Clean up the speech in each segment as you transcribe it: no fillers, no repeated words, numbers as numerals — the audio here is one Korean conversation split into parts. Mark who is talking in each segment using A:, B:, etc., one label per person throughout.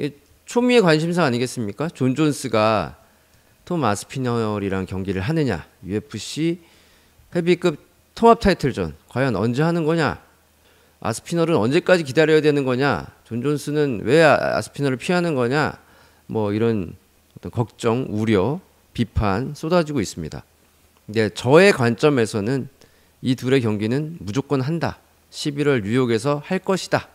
A: 이게 초미의 관심사 아니겠습니까? 존 존스가 톰 아스피널이랑 경기를 하느냐, UFC 헤비급 통합 타이틀전 과연 언제 하는 거냐, 아스피널은 언제까지 기다려야 되는 거냐, 존 존스는 왜 아스피널을 피하는 거냐, 뭐 이런 어떤 걱정, 우려, 비판 쏟아지고 있습니다. 근데 저의 관점에서는 이 둘의 경기는 무조건 한다. 11월 뉴욕에서 할 것이다.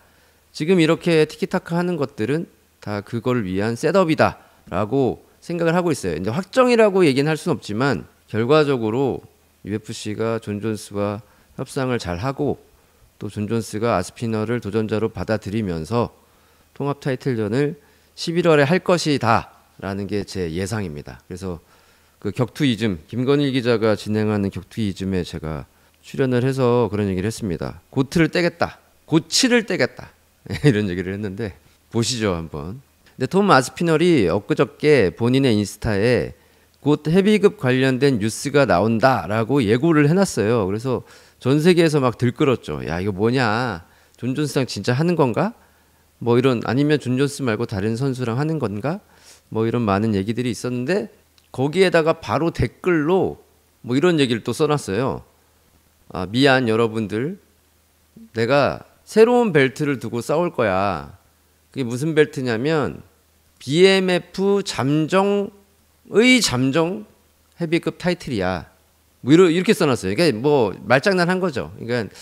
A: 지금 이렇게 티키타카 하는 것들은 다 그걸 위한 셋업이다 라고 생각을 하고 있어요. 이제 확정이라고 얘기는 할 수는 없지만 결과적으로 UFC가 존 존스와 협상을 잘 하고 또 존 존스가 아스피널을 도전자로 받아들이면서 통합 타이틀전을 11월에 할 것이다 라는 게 제 예상입니다. 그래서 그 격투이즘, 김건일 기자가 진행하는 격투이즘에 제가 출연을 해서 그런 얘기를 했습니다. 고트를 떼겠다, 고치를 떼겠다 이런 얘기를 했는데 보시죠 한번. 근데 톰 아스피널이 엊그저께 본인의 인스타에 곧 헤비급 관련된 뉴스가 나온다라고 예고를 해놨어요. 그래서 전 세계에서 막 들끓었죠. 야 이거 뭐냐, 존 존스랑 진짜 하는 건가? 뭐 이런, 아니면 존 존스 말고 다른 선수랑 하는 건가? 뭐 이런 많은 얘기들이 있었는데 거기에다가 바로 댓글로 뭐 이런 얘기를 또 써놨어요. 아, 미안 여러분들, 내가 새로운 벨트를 두고 싸울 거야. 그게 무슨 벨트냐면 BMF 잠정의 잠정 헤비급 타이틀이야. 뭐 이렇게 써놨어요. 그러니까 뭐 말장난한 거죠. 그러니까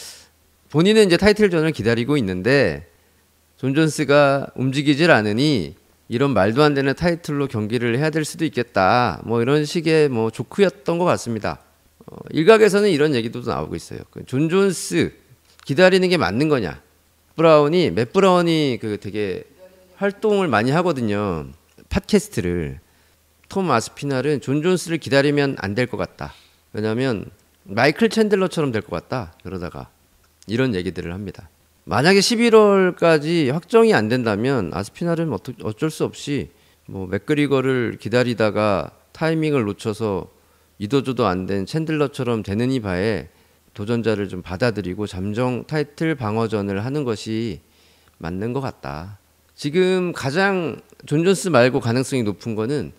A: 본인은 이제 타이틀전을 기다리고 있는데 존 존스가 움직이질 않으니 이런 말도 안 되는 타이틀로 경기를 해야 될 수도 있겠다. 뭐 이런 식의 뭐 조크였던 것 같습니다. 일각에서는 이런 얘기도 나오고 있어요. 존 존스 기다리는 게 맞는 거냐? 맷 브라운이 그 되게 활동을 많이 하거든요. 팟캐스트를. 톰 아스피날은 존 존스를 기다리면 안 될 것 같다. 왜냐하면 마이클 챈들러처럼 될 것 같다. 그러다가 이런 얘기들을 합니다. 만약에 11월까지 확정이 안 된다면 아스피날은 어쩔 수 없이 뭐 맥그리거를 기다리다가 타이밍을 놓쳐서 이도저도 안 된 챈들러처럼 되느니 바에 도전자를 좀 받아들이고 잠정 타이틀 방어전을 하는 것이 맞는 것 같다. 지금 가장 존 존스 말고 가능성이 높은 거는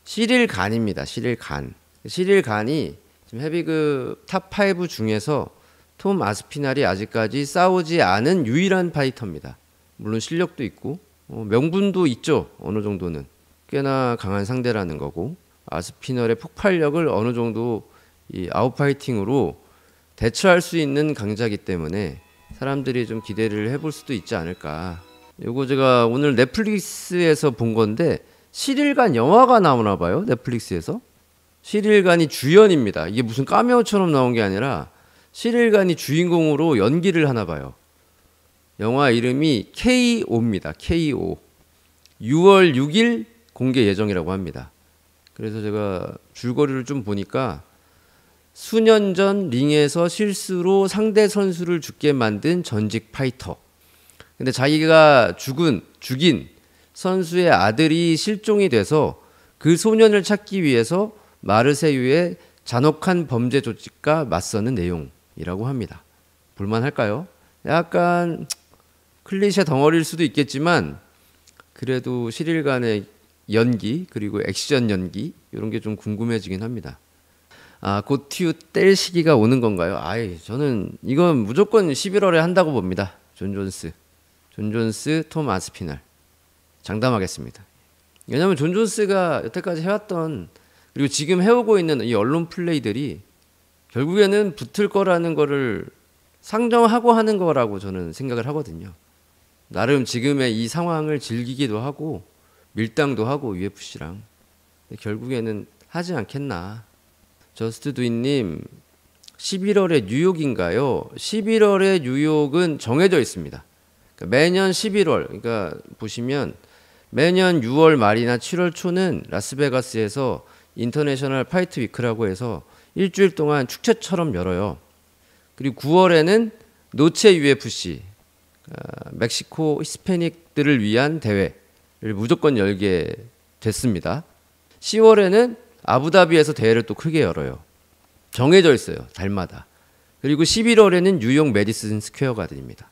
A: 시릴 간입니다. 시릴 간. 시릴 간이 지금 헤비급 탑5 중에서 톰 아스피날이 아직까지 싸우지 않은 유일한 파이터입니다. 물론 실력도 있고 명분도 있죠. 어느 정도는 꽤나 강한 상대라는 거고, 아스피널의 폭발력을 어느 정도 이 아웃파이팅으로 대처할 수 있는 강자이기 때문에 사람들이 좀 기대를 해볼 수도 있지 않을까. 요거 제가 오늘 넷플릭스에서 본 건데 시릴간 영화가 나오나 봐요. 넷플릭스에서. 시릴간이 주연입니다. 이게 무슨 카메오처럼 나온 게 아니라 시릴간이 주인공으로 연기를 하나 봐요. 영화 이름이 KO입니다. KO. 6월 6일 공개 예정이라고 합니다. 그래서 제가 줄거리를 좀 보니까 수년 전 링에서 실수로 상대 선수를 죽게 만든 전직 파이터. 근데 자기가 죽인 선수의 아들이 실종이 돼서 그 소년을 찾기 위해서 마르세유의 잔혹한 범죄 조직과 맞서는 내용이라고 합니다. 볼만할까요? 약간 클리셰 덩어리일 수도 있겠지만 그래도 시릴간의 연기 그리고 액션 연기 이런 게 좀 궁금해지긴 합니다. 아, 고티우 뗄 시기가 오는 건가요? 저는 이건 무조건 11월에 한다고 봅니다. 존 존스, 톰 아스피날 장담하겠습니다. 왜냐하면 존 존스가 여태까지 해왔던 그리고 지금 해오고 있는 이 언론 플레이들이 결국에는 붙을 거라는 거를 상정하고 하는 거라고 저는 생각을 하거든요. 나름 지금의 이 상황을 즐기기도 하고 밀당도 하고 UFC랑 결국에는 하지 않겠나. 저스트두이님 11월에 뉴욕인가요? 11월에 뉴욕은 정해져 있습니다. 그러니까 매년 11월, 그러니까 보시면 매년 6월 말이나 7월 초는 라스베가스에서 인터내셔널 파이트 위크라고 해서 일주일 동안 축제처럼 열어요. 그리고 9월에는 노체 UFC, 멕시코 히스패닉들을 위한 대회를 무조건 열게 됐습니다. 10월에는 아부다비에서 대회를 또 크게 열어요. 정해져 있어요. 달마다. 그리고 11월에는 뉴욕 메디슨 스퀘어 가든입니다.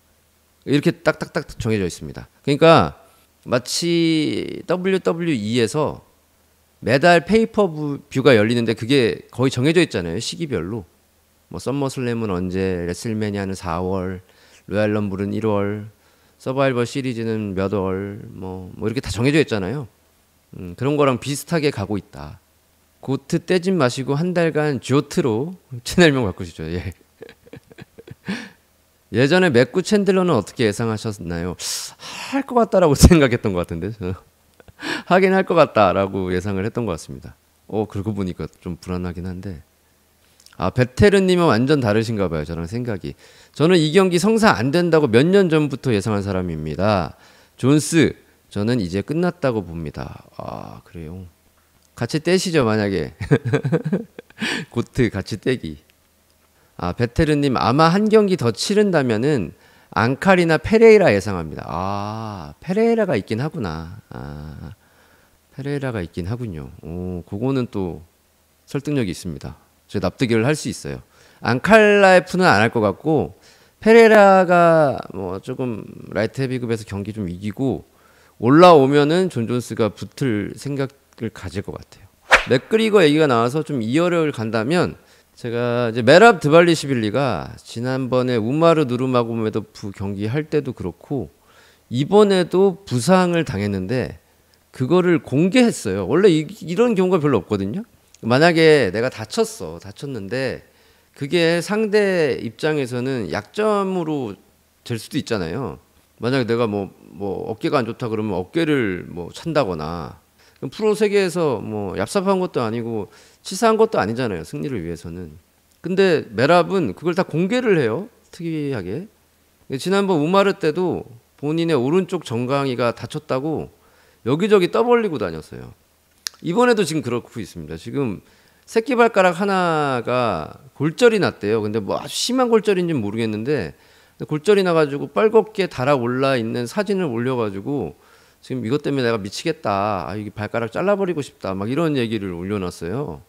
A: 이렇게 딱딱딱 정해져 있습니다. 그러니까 마치 WWE에서 매달 페이퍼뷰가 열리는데 그게 거의 정해져 있잖아요. 시기별로. 뭐 썸머슬램은 언제, 레슬매니아는 4월, 로얄 럼블은 1월, 서바이벌 시리즈는 몇 월, 뭐 이렇게 다 정해져 있잖아요. 그런 거랑 비슷하게 가고 있다. 고트 떼진 마시고 한 달간 조트로 채널명 바꾸시죠. 예. 예전에 맥구 챈들러는 어떻게 예상하셨나요? 할 것 같다라고 생각했던 것 같은데 저는 하긴 할 것 같다라고 예상을 했던 것 같습니다. 그러고 보니까 좀 불안하긴 한데. 베테르님은 완전 다르신가 봐요. 저랑 생각이. 저는 이 경기 성사 안 된다고 몇 년 전부터 예상한 사람입니다. 존스, 저는 이제 끝났다고 봅니다. 그래요. 같이 떼시죠, 만약에. 고트 같이 떼기. 베테르님, 아마 한 경기 더 치른다면은 앙칼이나 페레이라 예상합니다. 페레이라가 있긴 하구나. 페레이라가 있긴 하군요. 그거는 또 설득력이 있습니다. 제가 납득을 할 수 있어요. 앙칼라이프는 안 할 것 같고 페레이라가 뭐 조금 라이트 헤비급에서 경기 좀 이기고 올라오면은 존 존스가 붙을 생각을 가질 것 같아요. 맥그리거 얘기가 나와서 좀 이어를 간다면 제가 이제 메랍 드발리시빌리가 지난번에 우마르 누르마고메도프 경기 할 때도 그렇고 이번에도 부상을 당했는데 그거를 공개했어요. 원래 이런 경우가 별로 없거든요. 만약에 내가 다쳤는데 그게 상대 입장에서는 약점으로 될 수도 있잖아요. 만약에 내가 뭐 어깨가 안 좋다 그러면 어깨를 뭐 찬다거나 프로 세계에서 뭐 얍삽한 것도 아니고 치사한 것도 아니잖아요. 승리를 위해서는. 근데 메랍은 그걸 다 공개를 해요. 특이하게. 지난번 우마르 때도 본인의 오른쪽 정강이가 다쳤다고 여기저기 떠벌리고 다녔어요. 이번에도 지금 그렇고 있습니다. 지금 새끼발가락 하나가 골절이 났대요. 근데 뭐 아주 심한 골절인지는 모르겠는데 골절이 나가지고 빨갛게 달아올라 있는 사진을 올려가지고 지금 이것 때문에 내가 미치겠다. 이게 발가락 잘라버리고 싶다. 막 이런 얘기를 올려놨어요.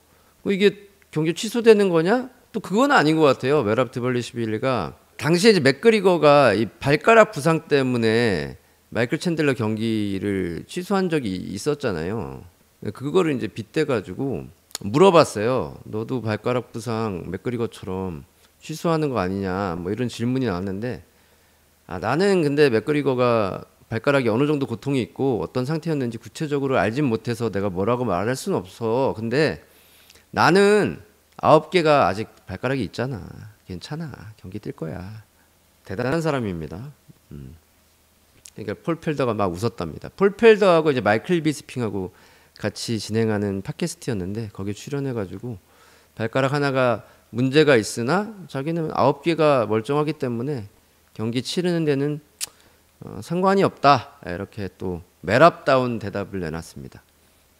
A: 이게 경기 취소되는 거냐? 또 그건 아닌 것 같아요. 메랍 드발리시빌리가 당시에 이제 맥그리거가 이 발가락 부상 때문에 마이클 챈들러 경기를 취소한 적이 있었잖아요. 그거를 이제 빗대가지고 물어봤어요. 너도 발가락 부상 맥그리거처럼 취소하는 거 아니냐? 뭐 이런 질문이 나왔는데 나는 근데 맥그리거가 발가락이 어느 정도 고통이 있고 어떤 상태였는지 구체적으로 알진 못해서 내가 뭐라고 말할 수는 없어. 근데 나는 9개가 아직 발가락이 있잖아. 괜찮아. 경기 뛸 거야. 대단한 사람입니다. 그러니까 폴 펠더가 막 웃었답니다. 폴 펠더하고 이제 마이클 비스핑하고 같이 진행하는 팟캐스트였는데 거기에 출연해가지고 발가락 하나가 문제가 있으나 자기는 9개가 멀쩡하기 때문에 경기 치르는 데는 상관이 없다. 이렇게 또 메랍다운 대답을 내놨습니다.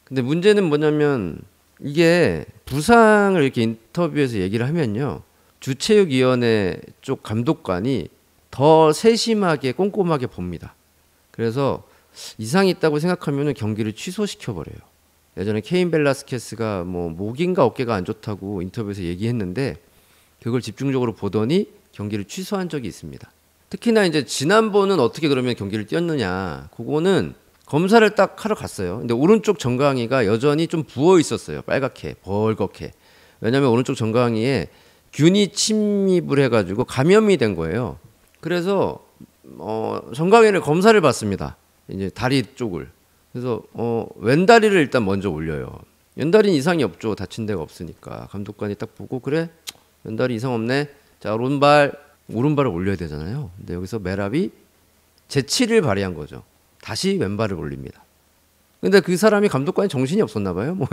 A: 근데 문제는 뭐냐면 이게 부상을 이렇게 인터뷰에서 얘기를 하면요. 주체육위원회 쪽 감독관이 더 세심하게 꼼꼼하게 봅니다. 그래서 이상이 있다고 생각하면 경기를 취소시켜버려요. 예전에 케인 벨라스케스가 뭐 목인가 어깨가 안 좋다고 인터뷰에서 얘기했는데 그걸 집중적으로 보더니 경기를 취소한 적이 있습니다. 특히나 이제 지난번은 어떻게 그러면 경기를 뛰었느냐, 그거는 검사를 딱 하러 갔어요. 근데 오른쪽 정강이가 여전히 좀 부어 있었어요. 빨갛게 벌겋게. 왜냐하면 오른쪽 정강이에 균이 침입을 해가지고 감염이 된 거예요. 그래서 정강이를 검사를 받습니다. 이제 다리 쪽을. 그래서 왼다리를 일단 먼저 올려요. 왼다리는 이상이 없죠. 다친 데가 없으니까. 감독관이 딱 보고 그래 왼다리 이상 없네. 자 오른발을 올려야 되잖아요. 근데 여기서 메랍이 재치를 발휘한 거죠. 다시 왼발을 올립니다. 근데 그 사람이 감독관이 정신이 없었나 봐요. 뭐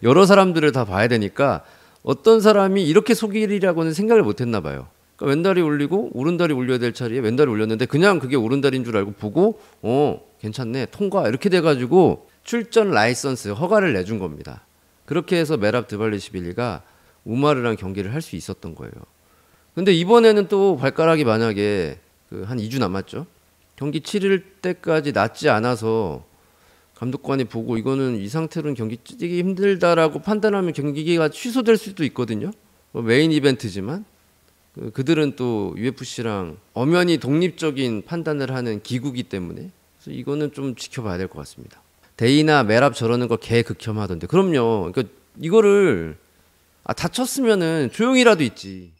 A: 여러 사람들을 다 봐야 되니까 어떤 사람이 이렇게 속이리라고는 생각을 못 했나 봐요. 그러니까 왼다리 올리고 오른다리 올려야 될 자리에 왼다리 올렸는데 그냥 그게 오른다리인 줄 알고 보고 괜찮네 통과 이렇게 돼가지고 출전 라이선스 허가를 내준 겁니다. 그렇게 해서 메랍 드발리시빌리가 우마르랑 경기를 할 수 있었던 거예요. 근데 이번에는 또 발가락이 만약에 한 2주 남았죠. 경기 치를 때까지 낫지 않아서 감독관이 보고 이거는 이 상태로는 경기 뛰기 힘들다라고 판단하면 경기가 취소될 수도 있거든요. 메인 이벤트지만 그들은 또 UFC랑 엄연히 독립적인 판단을 하는 기구이기 때문에 그래서 이거는 좀 지켜봐야 될 것 같습니다. 데이나 메랍 저러는 거 개 극혐하던데. 그럼요. 그러니까 이거를 다쳤으면은 조용히라도 있지.